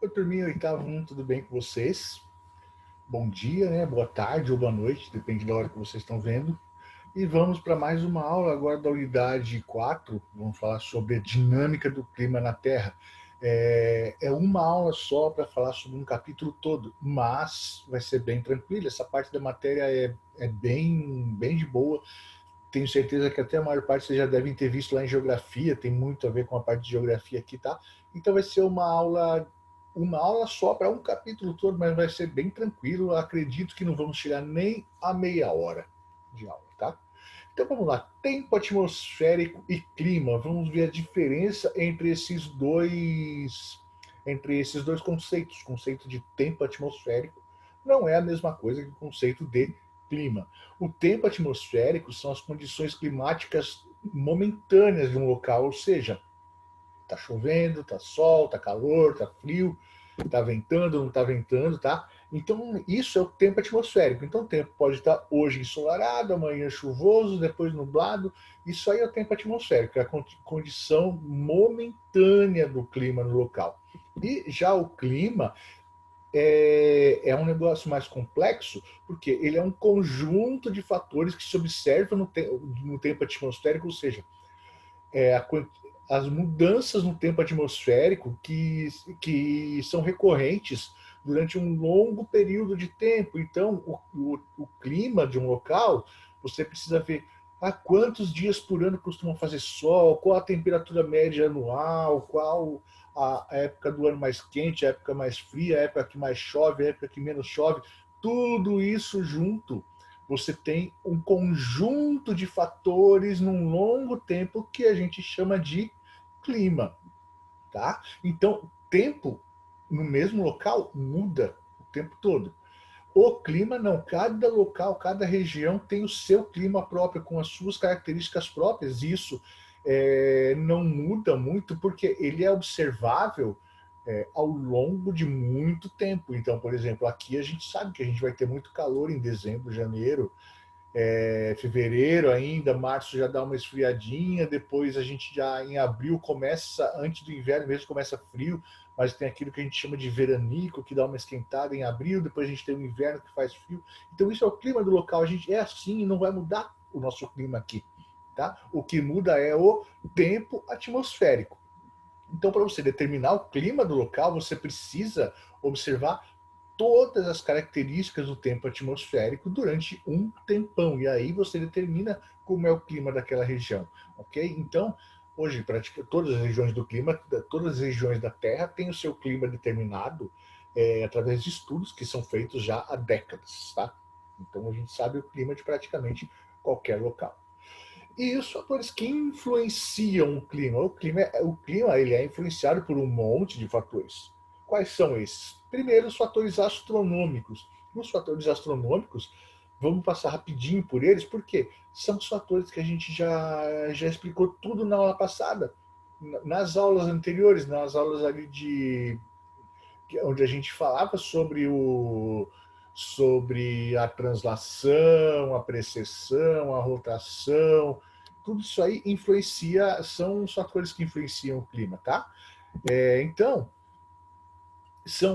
Oi, turminha, oitavo 1, tudo bem com vocês? Bom dia, né? Boa tarde ou boa noite, depende da hora que vocês estão vendo. E vamos para mais uma aula agora da unidade 4. Vamos falar sobre a dinâmica do clima na Terra. É uma aula só para falar sobre um capítulo todo, mas vai ser bem tranquilo. Essa parte da matéria é bem de boa. Tenho certeza que até a maior parte vocês já devem ter visto lá em geografia, tem muito a ver com a parte de geografia aqui, tá? Então vai ser uma aula só para um capítulo todo, mas vai ser bem tranquilo. Acredito que não vamos chegar nem a meia hora de aula, tá? Então vamos lá, tempo atmosférico e clima. Vamos ver a diferença entre esses dois conceitos. O conceito de tempo atmosférico não é a mesma coisa que o conceito de clima. O tempo atmosférico são as condições climáticas momentâneas de um local, ou seja, tá chovendo, tá sol, tá calor, tá frio, tá ventando, não tá ventando, tá? Então, isso é o tempo atmosférico. Então, o tempo pode estar hoje ensolarado, amanhã chuvoso, depois nublado. Isso aí é o tempo atmosférico, é a condição momentânea do clima no local. E já o clima é um negócio mais complexo, porque ele é um conjunto de fatores que se observam no tempo atmosférico, ou seja, é, a, as mudanças no tempo atmosférico que são recorrentes durante um longo período de tempo. Então, o clima de um local, você precisa ver quantos dias por ano costumam fazer sol, qual a temperatura média anual, qual a época do ano mais quente, a época mais fria, a época que mais chove, a época que menos chove. Tudo isso junto você tem um conjunto de fatores num longo tempo que a gente chama de clima, tá? Então, tempo no mesmo local muda o tempo todo. O clima não, cada local, cada região tem o seu clima próprio, com as suas características próprias. Isso não muda muito, porque ele é observável ao longo de muito tempo. Então, por exemplo, aqui a gente sabe que a gente vai ter muito calor em dezembro, janeiro, fevereiro ainda, março já dá uma esfriadinha, depois a gente já em abril começa, antes do inverno mesmo começa frio, mas tem aquilo que a gente chama de veranico, que dá uma esquentada em abril, depois a gente tem o inverno que faz frio. Então isso é o clima do local, a gente é assim e não vai mudar o nosso clima aqui, tá? O que muda é o tempo atmosférico. Então, para você determinar o clima do local, você precisa observar todas as características do tempo atmosférico durante um tempão. E aí você determina como é o clima daquela região, ok? Então, hoje, praticamente todas as regiões do clima, todas as regiões da Terra têm o seu clima determinado através de estudos que são feitos já há décadas, tá? Então, a gente sabe o clima de praticamente qualquer local. E os fatores que influenciam o clima. O clima ele é influenciado por um monte de fatores. Quais são esses? Primeiro, os fatores astronômicos. Os fatores astronômicos, vamos passar rapidinho por eles, porque são os fatores que a gente já explicou tudo na aula passada. Nas aulas anteriores, nas aulas ali onde a gente falava sobre a translação, a precessão, a rotação, tudo isso aí influencia, são os fatores que influenciam o clima, tá? Então,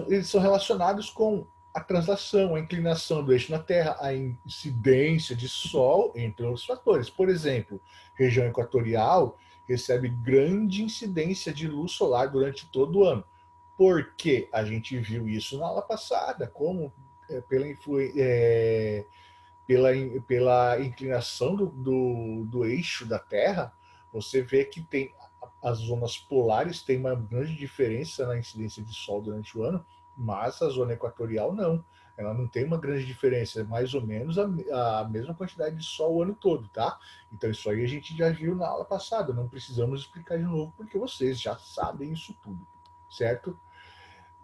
eles são relacionados com a translação, a inclinação do eixo na Terra, a incidência de Sol, entre outros fatores. Por exemplo, região equatorial recebe grande incidência de luz solar durante todo o ano. Porque a gente viu isso na aula passada, como pela, pela, pela inclinação do eixo da Terra, você vê que tem as zonas polares têm uma grande diferença na incidência de sol durante o ano, mas a zona equatorial não. Ela não tem uma grande diferença, é mais ou menos a mesma quantidade de sol o ano todo, tá? Então isso aí a gente já viu na aula passada, não precisamos explicar de novo, porque vocês já sabem isso tudo, certo?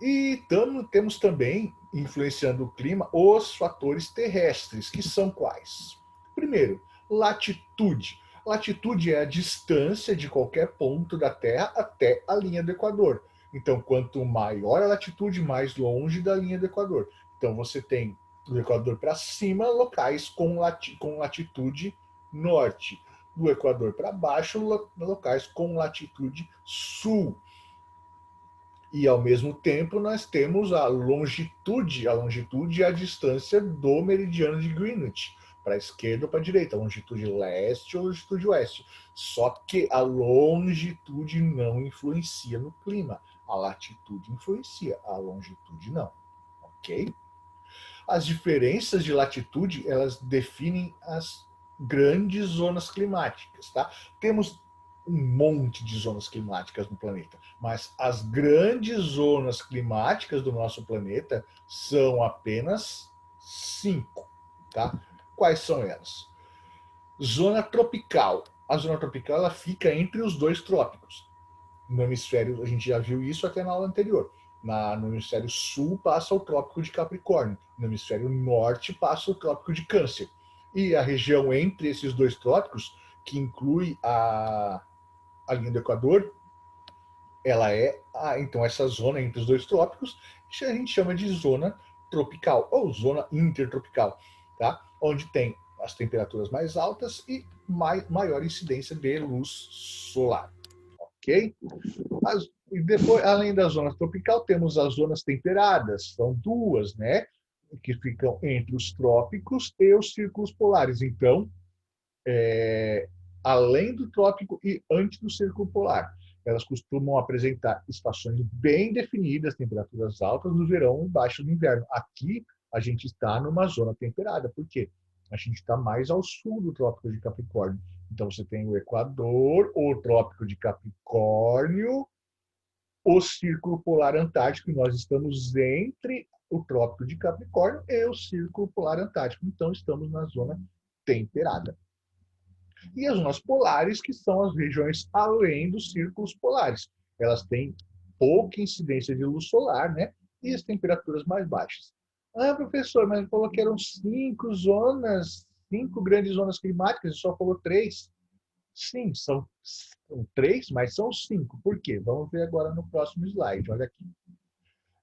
E temos também, influenciando o clima, os fatores terrestres, que são quais? Primeiro, latitude. Latitude é a distância de qualquer ponto da Terra até a linha do Equador. Então, quanto maior a latitude, mais longe da linha do Equador. Então, você tem do Equador para cima locais com latitude norte. Do Equador para baixo, locais com latitude sul. E, ao mesmo tempo, nós temos a longitude. A longitude é a distância do meridiano de Greenwich, para a esquerda ou para a direita, a longitude leste ou longitude oeste. Só que a longitude não influencia no clima. A latitude influencia, a longitude não. Ok? As diferenças de latitude, elas definem as grandes zonas climáticas, tá? Temos um monte de zonas climáticas no planeta, mas as grandes zonas climáticas do nosso planeta são apenas 5, tá? Quais são elas? Zona tropical. A zona tropical ela fica entre os dois trópicos. No hemisfério, a gente já viu isso até na aula anterior. No hemisfério sul passa o trópico de Capricórnio, no hemisfério norte passa o trópico de Câncer. E a região entre esses dois trópicos, que inclui a linha do Equador, ela é então essa zona entre os dois trópicos, que a gente chama de zona tropical ou zona intertropical, tá? Onde tem as temperaturas mais altas e maior incidência de luz solar, ok? E depois, além da zona tropical, temos as zonas temperadas, são duas, né? Que ficam entre os trópicos e os círculos polares. Então, além do trópico e antes do círculo polar, elas costumam apresentar estações bem definidas, temperaturas altas no verão e baixas no inverno. Aqui, a gente está numa zona temperada. Por quê? A gente está mais ao sul do trópico de Capricórnio. Então, você tem o Equador, o trópico de Capricórnio, o Círculo Polar Antártico, e nós estamos entre o Trópico de Capricórnio e o Círculo Polar Antártico. Então, estamos na zona temperada. E as zonas polares, que são as regiões além dos círculos polares. Elas têm pouca incidência de luz solar, né? E as temperaturas mais baixas. Ah, professor, mas falou que eram 5 zonas, 5 grandes zonas climáticas, e só falou 3. Sim, são 3, mas são 5. Por quê? Vamos ver agora no próximo slide. Olha aqui.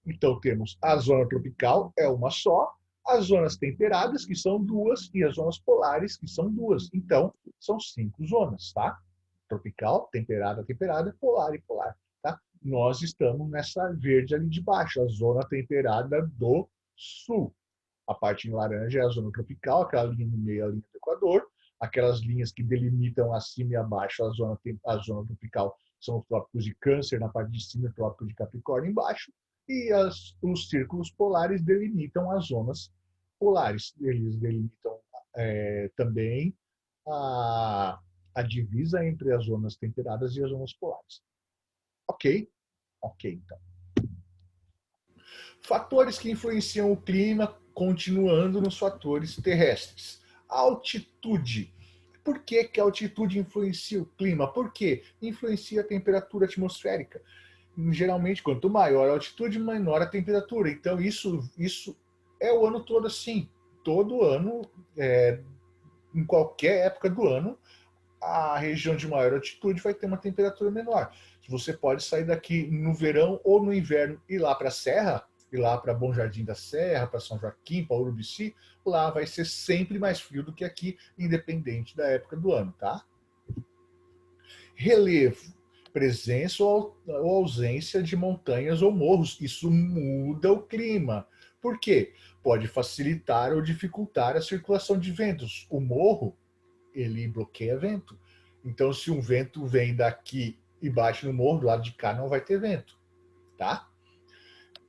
Então, temos a zona tropical, é uma só, as zonas temperadas, que são duas, e as zonas polares, que são duas. Então, são 5 zonas, tá? Tropical, temperada, polar e polar, tá? Nós estamos nessa verde ali de baixo, a zona temperada do sul. A parte em laranja é a zona tropical, aquela linha no meio é a linha do Equador. Aquelas linhas que delimitam acima e abaixo a zona tropical são os trópicos de Câncer na parte de cima e o trópico de Capricórnio embaixo. E os círculos polares delimitam as zonas polares. Eles delimitam também a divisa entre as zonas temperadas e as zonas polares. Ok? Ok, então. Fatores que influenciam o clima, continuando nos fatores terrestres. A altitude. Por que a altitude influencia o clima? Por quê? Influencia a temperatura atmosférica. Geralmente, quanto maior a altitude, menor a temperatura. Então, isso é o ano todo assim. Todo ano, em qualquer época do ano, a região de maior altitude vai ter uma temperatura menor. Você pode sair daqui no verão ou no inverno e ir lá para a Serra, ir lá para Bom Jardim da Serra, para São Joaquim, para Urubici, lá vai ser sempre mais frio do que aqui, independente da época do ano, tá? Relevo, presença ou ausência de montanhas ou morros. Isso muda o clima. Por quê? Pode facilitar ou dificultar a circulação de ventos. O morro, ele bloqueia vento. Então, se um vento vem daqui e bate no morro, do lado de cá não vai ter vento, tá?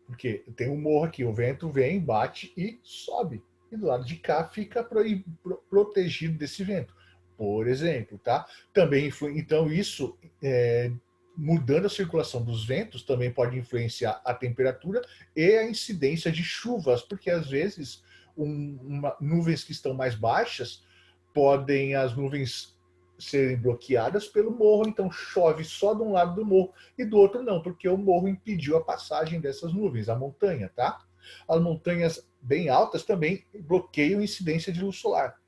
Porque tem um morro aqui, o vento vem, bate e sobe. E do lado de cá fica protegido desse vento, por exemplo, tá? Também então isso mudando a circulação dos ventos também pode influenciar a temperatura e a incidência de chuvas, porque às vezes nuvens que estão mais baixas podem as nuvens serem bloqueadas pelo morro, então chove só de um lado do morro e do outro não, porque o morro impediu a passagem dessas nuvens, a montanha, tá? As montanhas bem altas também bloqueiam a incidência de luz solar.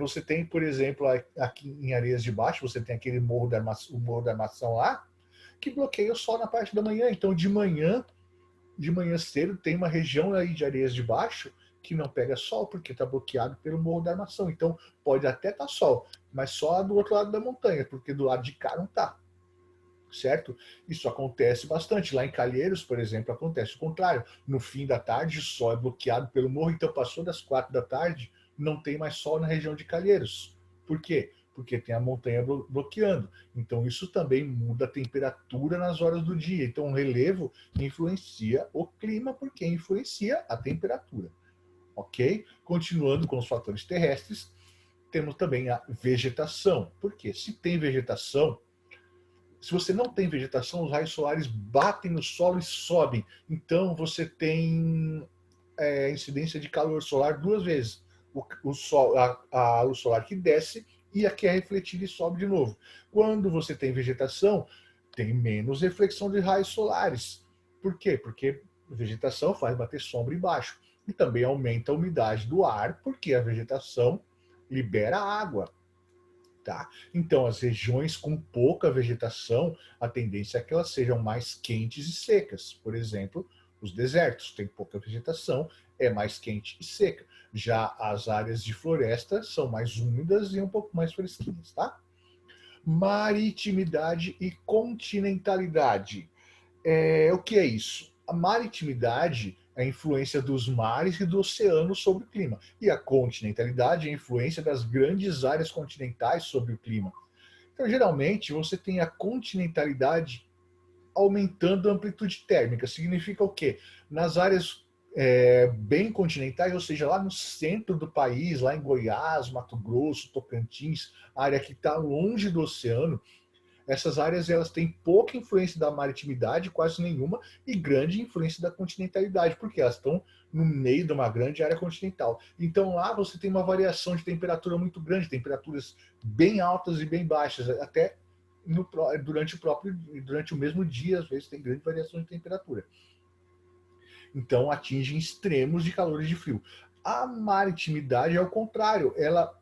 Você tem, por exemplo, aqui em Areias de Baixo, você tem aquele morro o Morro da Armação lá, que bloqueia o sol na parte da manhã. Então, de manhã cedo, tem uma região aí de Areias de Baixo que não pega sol, porque está bloqueado pelo Morro da Armação. Então, pode até estar sol, mas só do outro lado da montanha, porque do lado de cá não está. certo? Isso acontece bastante. Lá em Calheiros, por exemplo, acontece o contrário. No fim da tarde, o sol é bloqueado pelo morro, então passou das 4 da tarde, não tem mais sol na região de Calheiros. Por quê? Porque tem a montanha bloqueando. Então, isso também muda a temperatura nas horas do dia. Então, o relevo influencia o clima, porque influencia a temperatura. Ok? Continuando com os fatores terrestres, temos também a vegetação. Por quê? Se tem vegetação, se você não tem vegetação, os raios solares batem no solo e sobem. Então, você tem incidência de calor solar duas vezes. A luz solar que desce e a que é refletida e sobe de novo. Quando você tem vegetação, tem menos reflexão de raios solares. Por quê? Porque a vegetação faz bater sombra embaixo. E também aumenta a umidade do ar, porque a vegetação libera água. Tá? Então, as regiões com pouca vegetação, a tendência é que elas sejam mais quentes e secas. Por exemplo, os desertos têm pouca vegetação, é mais quente e seca. Já as áreas de floresta são mais úmidas e um pouco mais fresquinhas, tá? Maritimidade e continentalidade. O que é isso? A maritimidade é a influência dos mares e do oceano sobre o clima. E a continentalidade é a influência das grandes áreas continentais sobre o clima. Então, geralmente, você tem a continentalidade aumentando a amplitude térmica. Significa o quê? Nas áreas bem continentais, ou seja, lá no centro do país, lá em Goiás, Mato Grosso, Tocantins, área que está longe do oceano, essas áreas elas têm pouca influência da maritimidade, quase nenhuma, e grande influência da continentalidade, porque elas estão no meio de uma grande área continental. Então lá você tem uma variação de temperatura muito grande, temperaturas bem altas e bem baixas, até durante o mesmo dia, às vezes tem grande variação de temperatura. Então atingem extremos de calor e de frio. A maritimidade é o contrário, ela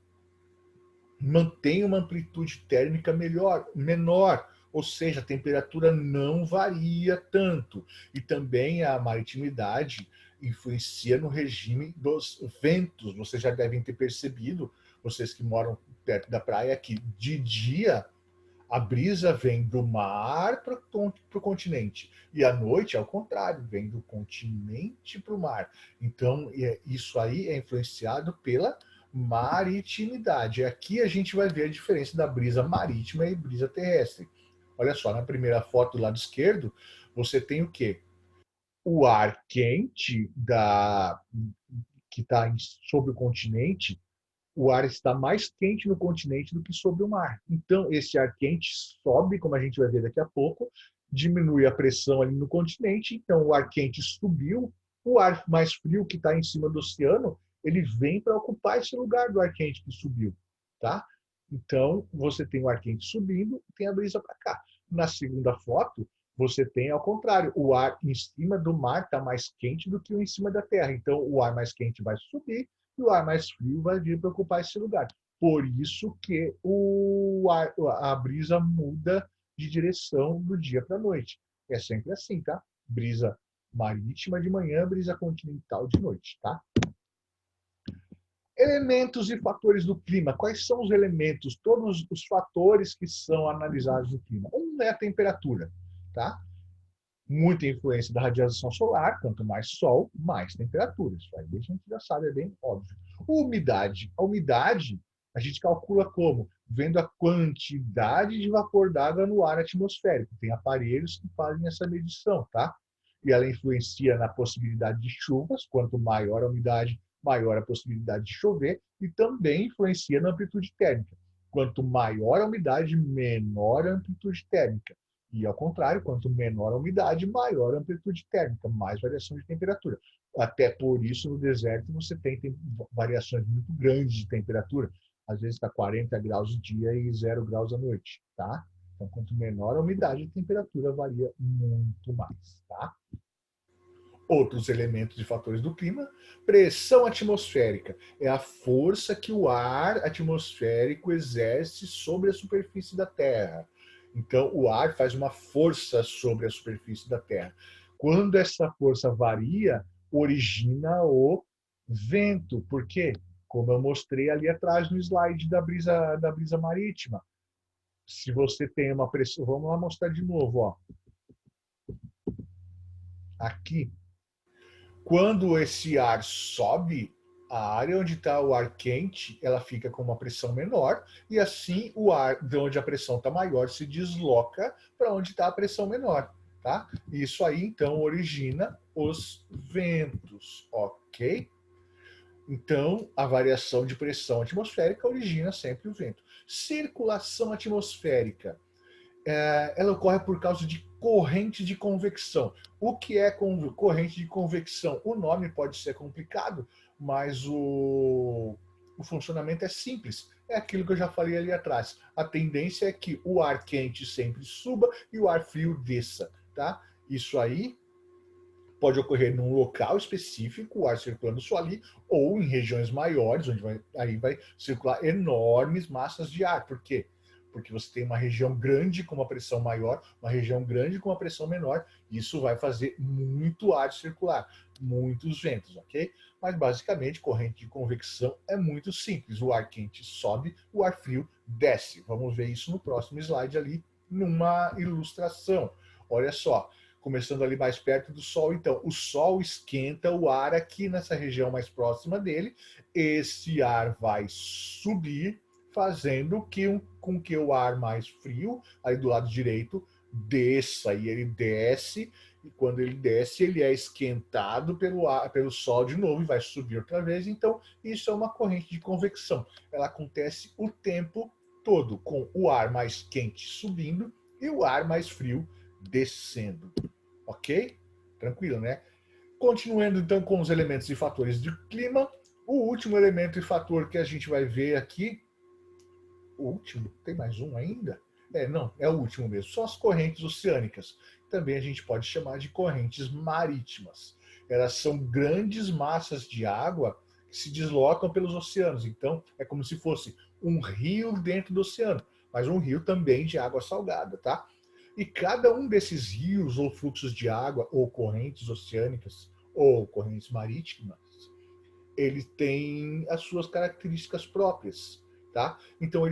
mantém uma amplitude térmica menor, ou seja, a temperatura não varia tanto. E também a maritimidade influencia no regime dos ventos. Vocês já devem ter percebido, vocês que moram perto da praia, que de dia a brisa vem do mar para o continente. E à noite, ao contrário, vem do continente para o mar. Então, isso aí é influenciado pela maritimidade. Aqui a gente vai ver a diferença da brisa marítima e brisa terrestre. Olha só, na primeira foto do lado esquerdo, você tem o quê? O ar quente que está sobre o continente, o ar está mais quente no continente do que sobre o mar. Então, esse ar quente sobe, como a gente vai ver daqui a pouco, diminui a pressão ali no continente, então o ar quente subiu, o ar mais frio que está em cima do oceano, ele vem para ocupar esse lugar do ar quente que subiu, tá? Então, você tem o ar quente subindo, tem a brisa para cá. Na segunda foto, você tem ao contrário, o ar em cima do mar está mais quente do que o em cima da terra. Então, o ar mais quente vai subir e o ar mais frio vai vir para ocupar esse lugar. Por isso que a brisa muda de direção do dia para a noite. É sempre assim, tá? Brisa marítima de manhã, brisa continental de noite, tá? Elementos e fatores do clima. Quais são os elementos, todos os fatores que são analisados no clima? Um é a temperatura, tá? Muita influência da radiação solar, quanto mais sol, mais temperatura. Isso aí a gente já sabe, é bem óbvio. Umidade. A umidade a gente calcula como? Vendo a quantidade de vapor d'água no ar atmosférico. Tem aparelhos que fazem essa medição, tá? E ela influencia na possibilidade de chuvas, quanto maior a umidade, maior a possibilidade de chover, e também influencia na amplitude térmica. Quanto maior a umidade, menor a amplitude térmica. E ao contrário, quanto menor a umidade, maior a amplitude térmica, mais variação de temperatura. Até por isso, no deserto, você tem variações muito grandes de temperatura. Às vezes está 40 graus de dia e 0 graus à noite, tá? Então, quanto menor a umidade, a temperatura varia muito mais, tá? Outros elementos e fatores do clima, pressão atmosférica é a força que o ar atmosférico exerce sobre a superfície da Terra. Então, o ar faz uma força sobre a superfície da Terra. Quando essa força varia, origina o vento. Por quê? Como eu mostrei ali atrás no slide da brisa marítima. Se você tem uma pressão, vamos lá mostrar de novo, ó. Aqui, quando esse ar sobe, a área onde está o ar quente, ela fica com uma pressão menor, e assim o ar de onde a pressão está maior se desloca para onde está a pressão menor. Tá? Isso aí, então, origina os ventos, ok? Então, a variação de pressão atmosférica origina sempre o vento. Circulação atmosférica, ela ocorre por causa de corrente de convecção. O que é corrente de convecção? O nome pode ser complicado, mas o funcionamento é simples. É aquilo que eu já falei ali atrás. A tendência é que o ar quente sempre suba e o ar frio desça. Tá? Isso aí pode ocorrer num local específico, o ar circulando só ali, ou em regiões maiores, onde aí vai circular enormes massas de ar. Por quê? Porque você tem uma região grande com uma pressão maior, uma região grande com uma pressão menor, isso vai fazer muito ar circular, muitos ventos, ok? Mas basicamente, corrente de convecção é muito simples. O ar quente sobe, o ar frio desce. Vamos ver isso no próximo slide ali, numa ilustração. Olha só, começando ali mais perto do Sol. Então, o Sol esquenta o ar aqui nessa região mais próxima dele. Esse ar vai subir, fazendo com que o ar mais frio, aí do lado direito, desça. E ele desce, e quando ele desce, ele é esquentado pelo Sol de novo e vai subir outra vez. Então, isso é uma corrente de convecção. Ela acontece o tempo todo, com o ar mais quente subindo e o ar mais frio descendo. Ok? Tranquilo, né? Continuando então com os elementos e fatores de clima, o último elemento e fator que a gente vai ver aqui, o último, tem mais um ainda? Não, é o último mesmo, são as correntes oceânicas. Também a gente pode chamar de correntes marítimas. Elas são grandes massas de água que se deslocam pelos oceanos. Então, é como se fosse um rio dentro do oceano, mas um rio também de água salgada, tá? E cada um desses rios ou fluxos de água, ou correntes oceânicas, ou correntes marítimas, ele tem as suas características próprias, tá? Então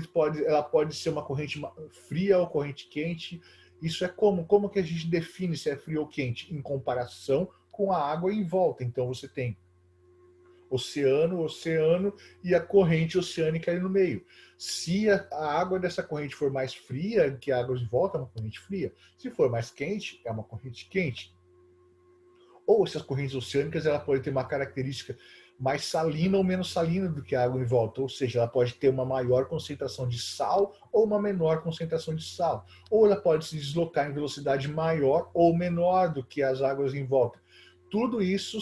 ela pode ser uma corrente fria ou corrente quente. Isso é como que a gente define se é frio ou quente? Em comparação com a água em volta. Então você tem oceano e a corrente oceânica ali no meio. Se a água dessa corrente for mais fria que a água de volta, é uma corrente fria. Se for mais quente, é uma corrente quente. Ou essas correntes oceânicas, ela pode ter uma característica mais salina ou menos salina do que a água em volta, ou seja, ela pode ter uma maior concentração de sal ou uma menor concentração de sal, ou ela pode se deslocar em velocidade maior ou menor do que as águas em volta. Tudo isso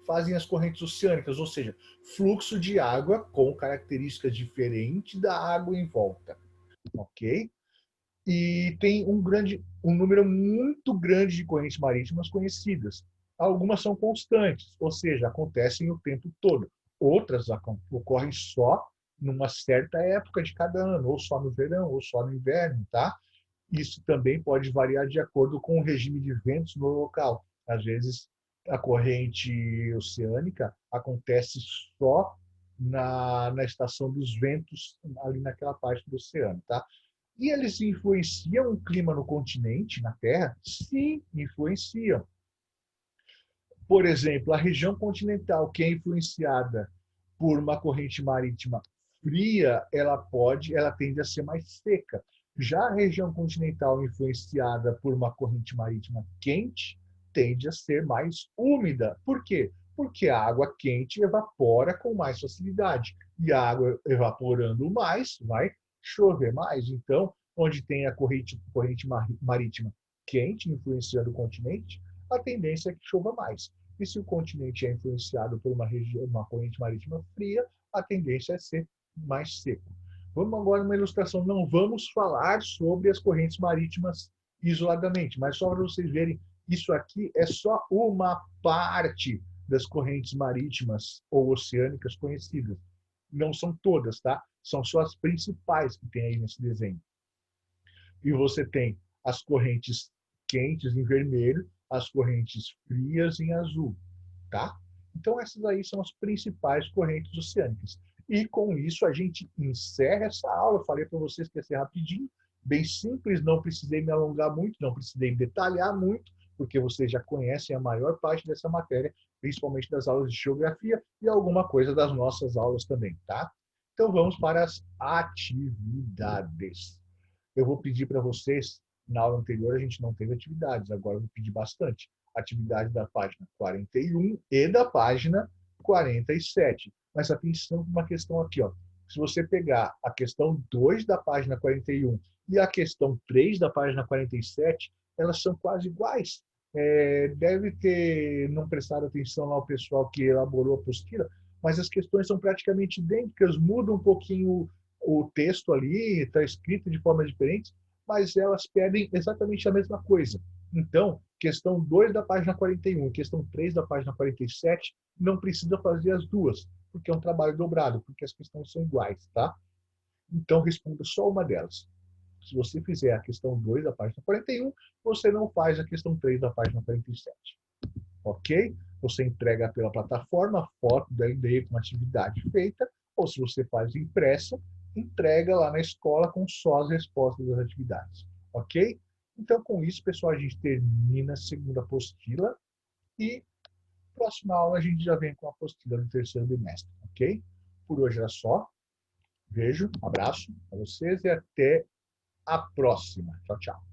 fazem as correntes oceânicas, ou seja, fluxo de água com características diferentes da água em volta, ok? E tem um número muito grande de correntes marítimas conhecidas. Algumas são constantes, ou seja, acontecem o tempo todo. Outras ocorrem só numa certa época de cada ano, ou só no verão, ou só no inverno, tá? Isso também pode variar de acordo com o regime de ventos no local. Às vezes, a corrente oceânica acontece só na estação dos ventos, ali naquela parte do oceano, tá? E eles influenciam o clima no continente, na Terra? Sim, influenciam. Por exemplo, a região continental, que é influenciada por uma corrente marítima fria, ela tende a ser mais seca. Já a região continental influenciada por uma corrente marítima quente tende a ser mais úmida. Por quê? Porque a água quente evapora com mais facilidade. E a água evaporando mais, vai chover mais. Então, onde tem a corrente marítima quente influenciando o continente, a tendência é que chova mais. E se o continente é influenciado por uma corrente marítima fria, a tendência é ser mais seco. Vamos agora uma ilustração. Não vamos falar sobre as correntes marítimas isoladamente, mas só para vocês verem, isso aqui é só uma parte das correntes marítimas ou oceânicas conhecidas. Não são todas, tá? São só as principais que tem aí nesse desenho. E você tem as correntes quentes em vermelho, as correntes frias em azul, tá? Então essas aí são as principais correntes oceânicas. E com isso a gente encerra essa aula. Eu falei para vocês que ia ser rapidinho, bem simples, não precisei me alongar muito, não precisei detalhar muito, porque vocês já conhecem a maior parte dessa matéria, principalmente das aulas de geografia e alguma coisa das nossas aulas também, tá? Então vamos para as atividades. Eu vou pedir para vocês, na aula anterior a gente não teve atividades, agora eu vou pedir bastante. Atividade da página 41 e da página 47. Mas atenção para uma questão aqui, ó. Se você pegar a questão 2 da página 41 e a questão 3 da página 47, elas são quase iguais. Deve ter não prestado atenção lá o pessoal que elaborou a apostila, mas as questões são praticamente idênticas, muda um pouquinho o texto ali, está escrito de forma diferente, mas elas pedem exatamente a mesma coisa. Então, questão 2 da página 41 e questão 3 da página 47, não precisa fazer as duas, porque é um trabalho dobrado, porque as questões são iguais, tá? Então, responda só uma delas. Se você fizer a questão 2 da página 41, você não faz a questão 3 da página 47. Ok? Você entrega pela plataforma a foto da LD com atividade feita, ou se você faz impressa, entrega lá na escola com só as respostas das atividades. Ok? Então, com isso, pessoal, a gente termina a segunda apostila e próxima aula a gente já vem com a apostila do terceiro bimestre. Ok? Por hoje era só. Beijo, abraço a vocês e até a próxima. Tchau, tchau.